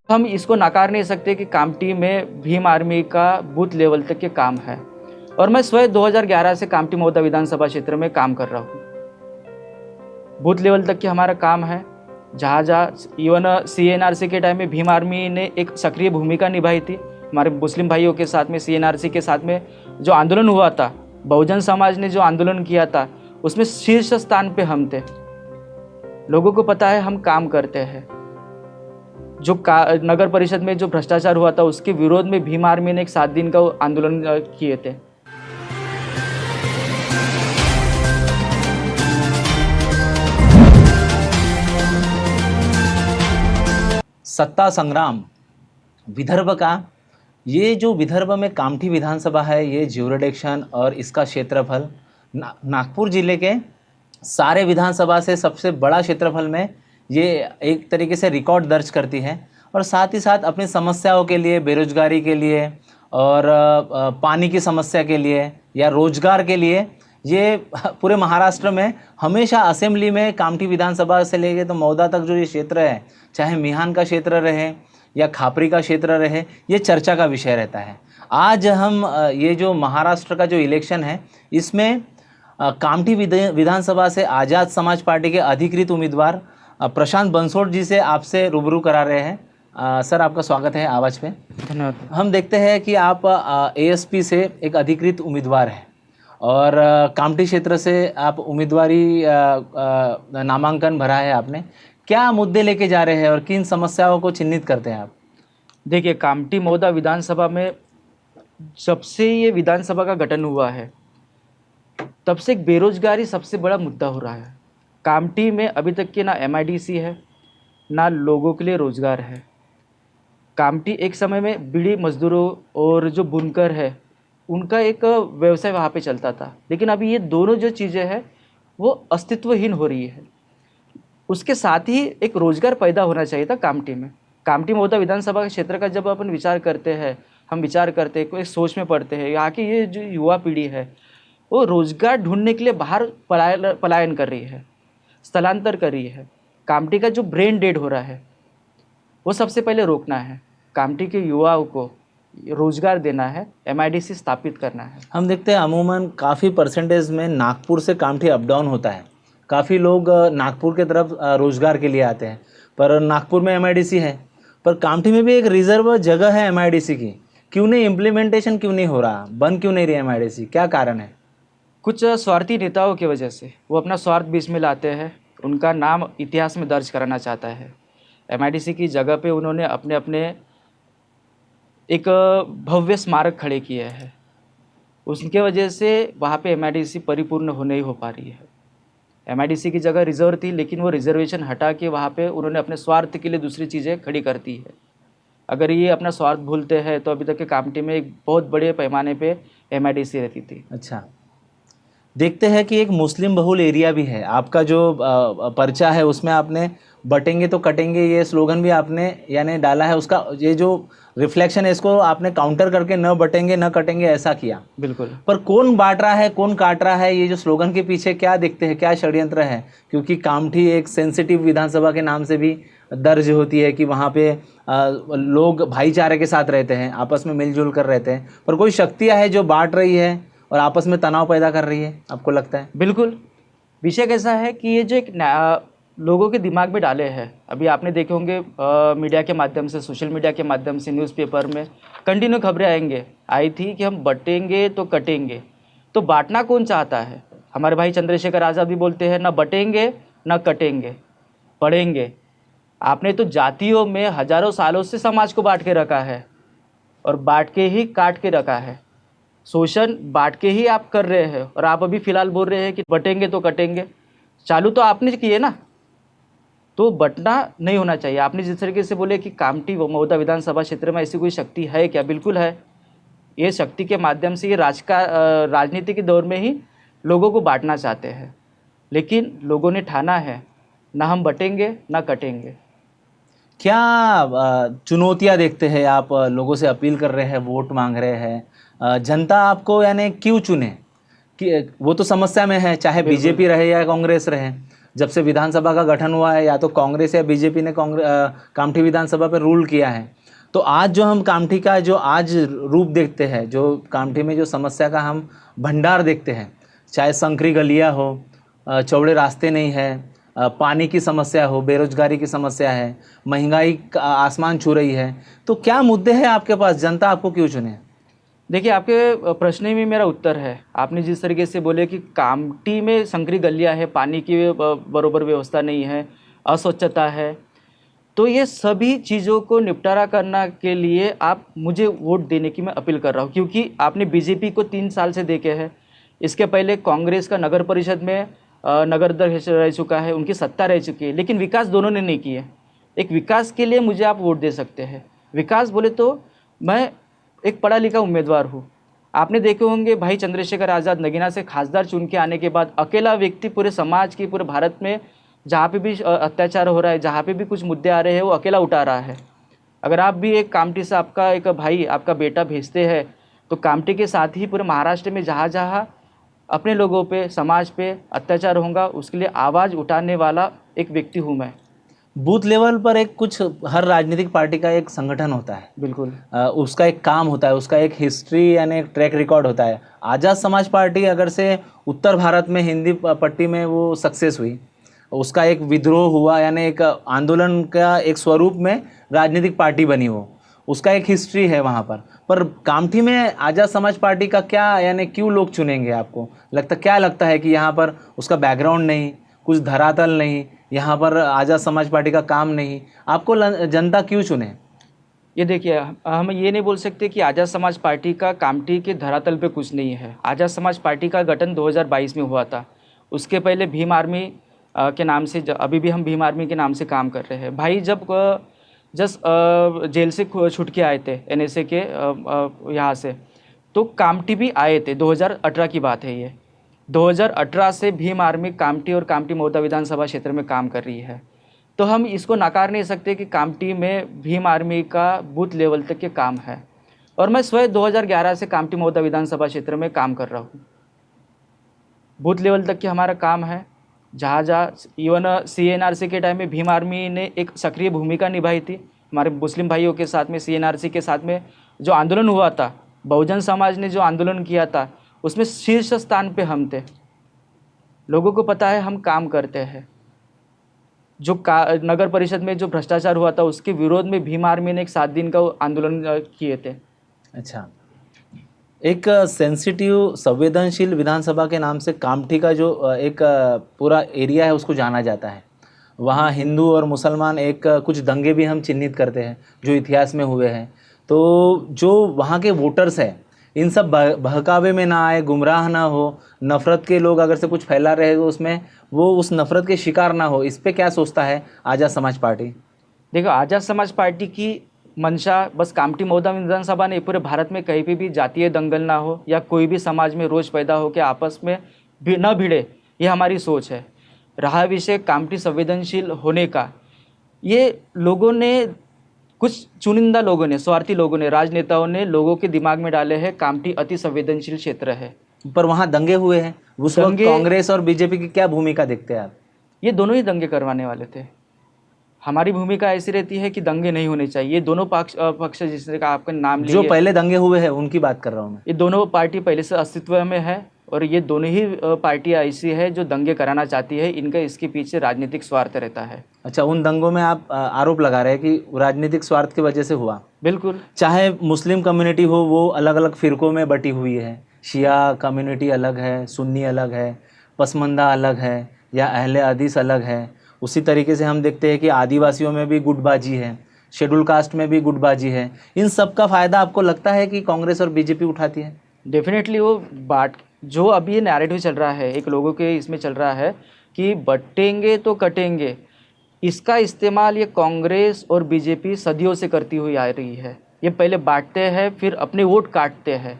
हम इसको नकार नहीं सकते कि कामठी में भीम आर्मी का बूथ लेवल तक के काम है और मैं स्वयं 2011 से कामठी मौदा विधानसभा क्षेत्र में काम कर रहा हूँ। बूथ लेवल तक के हमारा काम है। जहाँ जहाँ इवन CNRC के टाइम में भीम आर्मी ने एक सक्रिय भूमिका निभाई थी। हमारे मुस्लिम भाइयों के साथ में CNRC के साथ में जो आंदोलन हुआ था, बहुजन समाज ने जो आंदोलन किया था, उसमें शीर्ष स्थान पे हम थे। लोगों को पता है हम काम करते हैं। जो नगर परिषद में जो भ्रष्टाचार हुआ था उसके विरोध में भीम आर्मी ने एक 7 दिन का आंदोलन किए थे। सत्ता संग्राम विदर्भ का, ये जो विदर्भ में कामठी विधानसभा है, ये ज्यूरिडिक्शन और इसका क्षेत्रफल नागपुर जिले के सारे विधानसभा से सबसे बड़ा क्षेत्रफल में ये एक तरीके से रिकॉर्ड दर्ज करती है। और साथ ही साथ अपनी समस्याओं के लिए, बेरोजगारी के लिए और पानी की समस्या के लिए या रोजगार के लिए ये पूरे महाराष्ट्र में हमेशा असेंबली में कामठी विधानसभा से लेके तो मौदा तक जो ये क्षेत्र है, चाहे मिहान का क्षेत्र रहे या खापरी का क्षेत्र रहे, ये चर्चा का विषय रहता है। आज हम ये जो महाराष्ट्र का जो इलेक्शन है, इसमें कामठी विधानसभा से आज़ाद समाज पार्टी के अधिकृत उम्मीदवार प्रशांत बंसोड़ जी से आपसे रूबरू करा रहे हैं। सर, आपका स्वागत है आवाज़ पे। धन्यवाद। हम देखते हैं कि आप ASP से एक अधिकृत उम्मीदवार हैं और कामठी क्षेत्र से आप उम्मीदवारी नामांकन भरा है आपने। क्या मुद्दे लेके जा रहे हैं और किन समस्याओं को चिन्हित करते हैं आप? देखिए, कामठी मौदा विधानसभा में जब से ये विधानसभा का गठन हुआ है, तब से बेरोजगारी सबसे बड़ा मुद्दा हो रहा है। कामठी में अभी तक के ना MIDC है, ना लोगों के लिए रोजगार है। कामठी एक समय में बीड़ी मजदूरों और जो बुनकर है, उनका एक व्यवसाय वहाँ पे चलता था, लेकिन अभी ये दोनों जो चीज़ें हैं वो अस्तित्वहीन हो रही है। उसके साथ ही एक रोजगार पैदा होना चाहिए था कामठी में। कामठी मौदा विधानसभा के क्षेत्र का जब अपन विचार करते हैं, हम विचार करते हैं, कोई सोच में पड़ते हैं, यहाँ की ये जो युवा पीढ़ी है वो रोजगार ढूंढने के लिए बाहर पलायन कर रही है, स्थलांतर कर रही है। कामठी का जो ब्रेन डेड हो रहा है वो सबसे पहले रोकना है। कामठी के युवाओं को रोजगार देना है, MIDC स्थापित करना है। हम देखते हैं अमूमन काफ़ी परसेंटेज में नागपुर से कामठी अप डाउन होता है। काफ़ी लोग नागपुर के तरफ रोजगार के लिए आते हैं, पर नागपुर में MIDC है, पर कामठी में भी एक रिजर्व जगह है MIDC की। क्यों नहीं इम्प्लीमेंटेशन, क्यों नहीं हो रहा, बन क्यों नहीं रही MIDC, क्या कारण है? कुछ स्वार्थी नेताओं की वजह से वो अपना स्वार्थ बीच में लाते हैं। उनका नाम इतिहास में दर्ज कराना चाहता है। MIDC की जगह पे उन्होंने अपने अपने एक भव्य स्मारक खड़े किए हैं। उसके वजह से वहाँ पे MIDC परिपूर्ण हो नहीं हो पा रही है। MIDC की जगह रिजर्व थी, लेकिन वो रिजर्वेशन हटा के वहाँ पे उन्होंने अपने स्वार्थ के लिए दूसरी चीज़ें खड़ी कर दी है। अगर ये अपना स्वार्थ भूलते हैं तो अभी तक के कामठी में एक बहुत बड़े पैमाने पे MIDC रहती थी। अच्छा, देखते हैं कि एक मुस्लिम बहुल एरिया भी है। आपका जो पर्चा है उसमें आपने बटेंगे तो कटेंगे ये स्लोगन भी आपने यानी डाला है। उसका ये जो रिफ्लेक्शन है इसको आपने काउंटर करके न बटेंगे न कटेंगे ऐसा किया। बिल्कुल। पर कौन बांट रहा है, कौन काट रहा है, ये जो स्लोगन के पीछे क्या देखते हैं, क्या षड्यंत्र है? क्योंकि कामठी एक सेंसिटिव विधानसभा के नाम से भी दर्ज होती है कि वहाँ पे लोग भाईचारे के साथ रहते हैं, आपस में मिलजुल कर रहते हैं, पर कोई शक्तियाँ है जो बांट रही है और आपस में तनाव पैदा कर रही है, आपको लगता है? बिल्कुल। विषय कैसा है कि ये जो एक लोगों के दिमाग में डाले हैं, अभी आपने देखे होंगे मीडिया के माध्यम से, सोशल मीडिया के माध्यम से, न्यूज़पेपर में कंटिन्यू खबरें आई थी कि हम बटेंगे तो कटेंगे। तो बांटना कौन चाहता है? हमारे भाई चंद्रशेखर आज़ाद भी बोलते हैं, ना बटेंगे ना कटेंगे, पढ़ेंगे। आपने तो जातियों में हजारों सालों से समाज को बांट के रखा है और बांट के ही काट के रखा है। शोषण बांट के ही आप कर रहे हैं और आप अभी फ़िलहाल बोल रहे हैं कि बटेंगे तो कटेंगे। चालू तो आपने किए ना, तो बंटना नहीं होना चाहिए। आपने जिस तरीके से बोले कि कामठी व मौदा विधानसभा क्षेत्र में ऐसी कोई शक्ति है क्या? बिल्कुल है। ये शक्ति के माध्यम से ये राजनीति के दौर में ही लोगों को बांटना चाहते हैं, लेकिन लोगों ने ठाना है ना हम बटेंगे ना कटेंगे। क्या चुनौतियाँ देखते हैं आप? लोगों से अपील कर रहे हैं, वोट मांग रहे हैं, जनता आपको यानी क्यों चुने? कि वो तो समस्या में है, चाहे बीजेपी रहे या कांग्रेस रहे। जब से विधानसभा का गठन हुआ है, या तो कांग्रेस या बीजेपी ने कामठी विधानसभा पर रूल किया है। तो आज जो हम कामठी का जो आज रूप देखते हैं, जो कामठी में जो समस्या का हम भंडार देखते हैं, चाहे संकरी गलियाँ हो, चौड़े रास्ते नहीं है, पानी की समस्या हो, बेरोजगारी की समस्या है, महंगाई का आसमान छू रही है, तो क्या मुद्दे हैं आपके पास? जनता आपको क्यों चुने? देखिए, आपके प्रश्न में मेरा उत्तर है। आपने जिस तरीके से बोले कि कामठी में संकरी गलियाँ है, पानी की बरोबर व्यवस्था नहीं है, अस्वच्छता है, तो ये सभी चीज़ों को निपटारा करना के लिए आप मुझे वोट देने की मैं अपील कर रहा हूँ, क्योंकि आपने बीजेपी को 3 साल से देखे हैं। इसके पहले कांग्रेस का नगर परिषद में नगर अध्यक्ष रह चुका है, उनकी सत्ता रह चुकी है, लेकिन विकास दोनों ने नहीं किए। एक विकास के लिए मुझे आप वोट दे सकते हैं। विकास बोले तो मैं एक पढ़ा लिखा उम्मीदवार हूँ। आपने देखे होंगे भाई चंद्रशेखर आज़ाद नगीना से खासदार चुन के आने के बाद अकेला व्यक्ति पूरे समाज की, पूरे भारत में जहाँ पे भी अत्याचार हो रहा है, जहाँ पे भी कुछ मुद्दे आ रहे हैं, वो अकेला उठा रहा है। अगर आप भी एक कामठी से आपका एक भाई, आपका बेटा भेजते हैं, तो कामठी के साथ ही पूरे महाराष्ट्र में जहाँ जहाँ अपने लोगों पे, समाज पे अत्याचार होगा, उसके लिए आवाज़ उठाने वाला एक व्यक्ति हूँ मैं। बूथ लेवल पर एक कुछ हर राजनीतिक पार्टी का एक संगठन होता है, बिल्कुल। उसका एक काम होता है, उसका एक हिस्ट्री यानी एक ट्रैक रिकॉर्ड होता है। आज़ाद समाज पार्टी अगर से उत्तर भारत में हिंदी पट्टी में वो सक्सेस हुई, उसका एक विद्रोह हुआ, यानी एक आंदोलन का एक स्वरूप में राजनीतिक पार्टी बनी, वो उसका एक हिस्ट्री है वहाँ पर कामठी में आज़ाद समाज पार्टी का क्या, यानी क्यों लोग चुनेंगे आपको? क्या लगता है कि यहाँ पर उसका बैकग्राउंड नहीं, कुछ धरातल नहीं, यहाँ पर आज़ाद समाज पार्टी का काम नहीं, आपको जनता क्यों चुने? ये देखिए, हम ये नहीं बोल सकते कि आज़ाद समाज पार्टी का कामठी के धरातल पे कुछ नहीं है। आज़ाद समाज पार्टी का गठन 2022 में हुआ था। उसके पहले भीम आर्मी के नाम से, अभी भी हम भीम आर्मी के नाम से काम कर रहे हैं। भाई जब जेल से छूट के आए थे NSA के यहाँ से, तो कामठी भी आए थे। 2018 की बात है ये। 2018 से भीम आर्मी कामठी और कामठी मौदा विधानसभा क्षेत्र में काम कर रही है। तो हम इसको नकार नहीं सकते कि कामठी में भीम आर्मी का बूथ लेवल तक के काम है। और मैं स्वयं 2011 से कामठी मौदा विधानसभा क्षेत्र में काम कर रहा हूँ। बूथ लेवल तक के हमारा काम है। जहाँ जहाँ इवन CNRC के टाइम में भीम आर्मी ने एक सक्रिय भूमिका निभाई थी। हमारे मुस्लिम भाइयों के साथ में, CNRC के साथ में जो आंदोलन हुआ था, बहुजन समाज ने जो आंदोलन किया था, उसमें शीर्ष स्थान पे हम थे। लोगों को पता है हम काम करते हैं। जो नगर परिषद में जो भ्रष्टाचार हुआ था, उसके विरोध में भीम आर्मी ने एक 7 दिन का आंदोलन किए थे। अच्छा, एक सेंसिटिव संवेदनशील विधानसभा के नाम से कामठी का जो एक पूरा एरिया है उसको जाना जाता है। वहाँ हिंदू और मुसलमान एक कुछ दंगे भी हम चिन्हित करते हैं जो इतिहास में हुए हैं। तो जो वहाँ के वोटर्स हैं, इन सब बहकावे में ना आए, गुमराह ना हो, नफ़रत के लोग अगर से कुछ फैला रहे हो उसमें वो उस नफ़रत के शिकार ना हो, इस पे क्या सोचता है आज़ाद समाज पार्टी? देखो, आज़ाद समाज पार्टी की मंशा बस कामठी मौदा विधानसभा नहीं, पूरे भारत में कहीं भी जातीय दंगल ना हो या कोई भी समाज में रोष पैदा हो के आपस में न भिड़े, ये हमारी सोच है। रहा विषय कामठी संवेदनशील होने का, ये लोगों ने, कुछ चुनिंदा लोगों ने, स्वार्थी लोगों ने, राजनेताओं ने लोगों के दिमाग में डाले हैं कामठी अति संवेदनशील क्षेत्र है। पर वहाँ दंगे हुए हैं, उस वक्त कांग्रेस और बीजेपी की क्या भूमिका देखते हैं आप? ये दोनों ही दंगे करवाने वाले थे। हमारी भूमिका ऐसी रहती है कि दंगे नहीं होने चाहिए। ये दोनों पक्ष जिसने का आपका नाम लिया, जो पहले दंगे हुए हैं उनकी बात कर रहा हूँ मैं। ये दोनों पार्टी पहले से अस्तित्व में है और ये दोनों ही पार्टियाँ ऐसी है जो दंगे कराना चाहती है। इनका इसके पीछे राजनीतिक स्वार्थ रहता है। अच्छा, उन दंगों में आप आरोप लगा रहे हैं कि राजनीतिक स्वार्थ की वजह से हुआ? बिल्कुल। चाहे मुस्लिम कम्युनिटी हो, वो अलग अलग फ़िरक़ों में बटी हुई है। शिया कम्युनिटी अलग है, सुन्नी अलग है, पसमंदा अलग है, या अहले हदीस अलग है। उसी तरीके से हम देखते हैं कि आदिवासियों में भी गुटबाजी है, शेड्यूल कास्ट में भी गुटबाजी है। इन सब का फ़ायदा आपको लगता है कि कांग्रेस और बीजेपी उठाती है? डेफिनेटली वो जो अभी ये नैरेटिव चल रहा है, एक लोगों के इसमें चल रहा है कि बटेंगे तो कटेंगे, इसका इस्तेमाल ये कांग्रेस और बीजेपी सदियों से करती हुई आ रही है। ये पहले बांटते हैं, फिर अपने वोट काटते हैं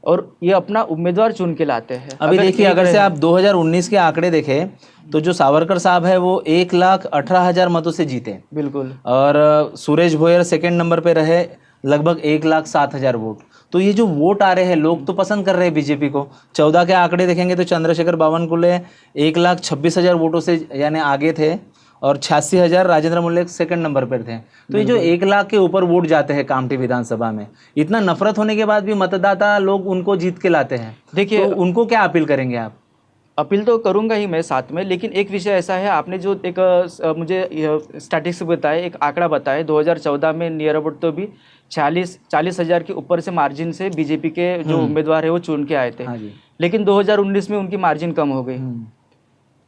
और ये अपना उम्मीदवार चुन के लाते हैं। अभी देखिए, अगर से आप 2019 के आंकड़े देखें तो जो सावरकर साहब है वो 1,18,000 मतों से जीते। बिल्कुल। और सुरेश भोयर सेकंड नंबर पे रहे, लगभग 1,07,000 वोट। तो ये जो वोट आ रहे हैं, लोग तो पसंद कर रहे हैं बीजेपी को। 14 के आंकड़े देखेंगे तो चंद्रशेखर बावनकुले 1,26,000 वोटों से यानी आगे थे, और 86,000 राजेंद्र मुल्ले सेकंड नंबर पर थे। तो ये जो 1 लाख के ऊपर वोट जाते हैं कामठी विधानसभा में, इतना नफरत होने के बाद भी मतदाता लोग उनको जीत के लाते हैं। देखिए, तो उनको क्या अपील करेंगे आप? अपील तो करूंगा ही मैं साथ में, लेकिन एक विषय ऐसा है, आपने जो एक मुझे स्टैटिस्टिक्स बताए, एक आंकड़ा बताए, 2014 में नियर अबाउट तो भी 40,000 के ऊपर से मार्जिन से बीजेपी के जो उम्मीदवार है वो चुन के आए थे। हाँ जी। लेकिन 2019 में उनकी मार्जिन कम हो गई।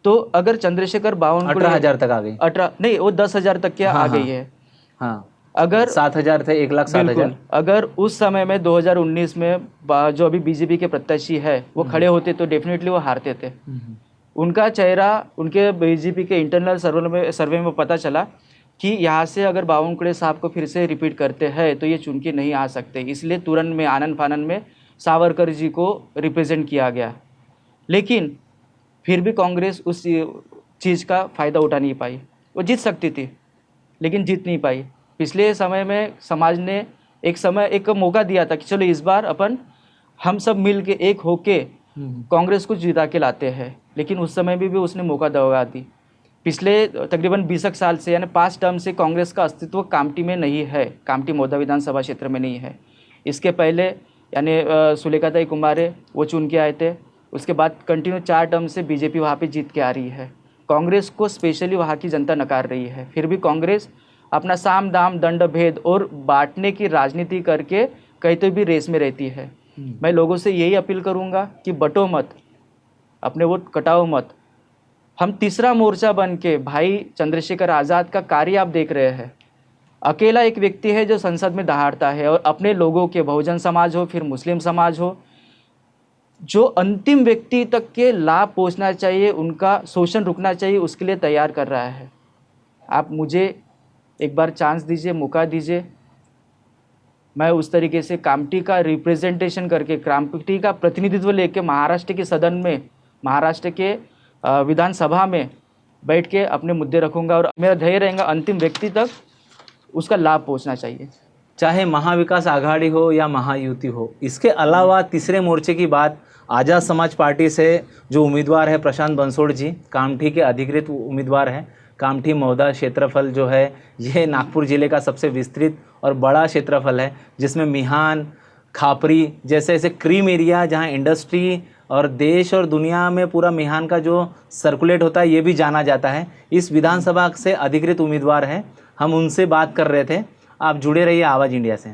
तो अगर चंद्रशेखर बावनकुले 18,000 तक आ गई। 18 नहीं, वो 10,000 तक क्या हाँ, आ गई हाँ। है। हाँ, अगर 7,000 थे, 1,07,000। बिल्कुल, अगर उस समय में 2019 में जो अभी बीजेपी के प्रत्याशी है वो खड़े होते तो डेफिनेटली वो हारते थे। उनका चेहरा, उनके बीजेपी के इंटरनल सर्वे में पता चला कि यहाँ से अगर बावनकुले साहब को फिर से रिपीट करते हैं तो ये चुन के नहीं आ सकते, इसलिए तुरंत में आनन फानन में सावरकर जी को रिप्रेजेंट किया गया। लेकिन फिर भी कांग्रेस उस चीज़ का फ़ायदा उठा नहीं पाई। वो जीत सकती थी लेकिन जीत नहीं पाई। पिछले समय में समाज ने एक मौका दिया था कि चलो इस बार हम सब मिल के एक होके कांग्रेस को जिता के लाते हैं, लेकिन उस समय भी उसने मौका दवा दी। पिछले तकरीबन 20 साल से यानी 5 टर्म से कांग्रेस का अस्तित्व कामठी में नहीं है, कामठी मौदा विधानसभा क्षेत्र में नहीं है। इसके पहले यानी सुलेखाताई कुमारे वो चुन के आए थे, उसके बाद कंटिन्यू 4 टर्म से बीजेपी वहाँ पे जीत के आ रही है। कांग्रेस को स्पेशली वहाँ की जनता नकार रही है, फिर भी कांग्रेस अपना साम दाम दंड भेद और बांटने की राजनीति करके कहीं तो भी रेस में रहती है। मैं लोगों से यही अपील करूँगा कि बटो मत, अपने वोट कटाओ मत। हम तीसरा मोर्चा बन के, भाई चंद्रशेखर आज़ाद का कार्य आप देख रहे हैं। अकेला एक व्यक्ति है जो संसद में दहाड़ता है और अपने लोगों के, बहुजन समाज हो फिर मुस्लिम समाज हो, जो अंतिम व्यक्ति तक के लाभ पहुंचना चाहिए, उनका शोषण रुकना चाहिए, उसके लिए तैयार कर रहा है। आप मुझे एक बार चांस दीजिए, मौका दीजिए, मैं उस तरीके से कामठी का रिप्रेजेंटेशन करके, कामठी का प्रतिनिधित्व लेके महाराष्ट्र के सदन में, महाराष्ट्र के विधानसभा में बैठ के अपने मुद्दे रखूंगा और मेरा ध्येय रहेगा अंतिम व्यक्ति तक उसका लाभ पहुंचना चाहिए। चाहे महाविकास आघाड़ी हो या महायुति हो। इसके अलावा तीसरे मोर्चे की बात, आज़ाद समाज पार्टी से जो उम्मीदवार है प्रशांत बंसोड़ जी, कामठी के अधिकृत उम्मीदवार हैं। कामठी मौदा क्षेत्रफल जो है ये नागपुर ज़िले का सबसे विस्तृत और बड़ा क्षेत्रफल है, जिसमें मिहान, खापरी जैसे ऐसे क्रीम एरिया जहाँ इंडस्ट्री और देश और दुनिया में पूरा मिहान का जो सर्कुलेट होता है ये भी जाना जाता है। इस विधानसभा से अधिकृत उम्मीदवार हैं, हम उनसे बात कर रहे थे। आप जुड़े रहिए आवाज़ इंडिया से।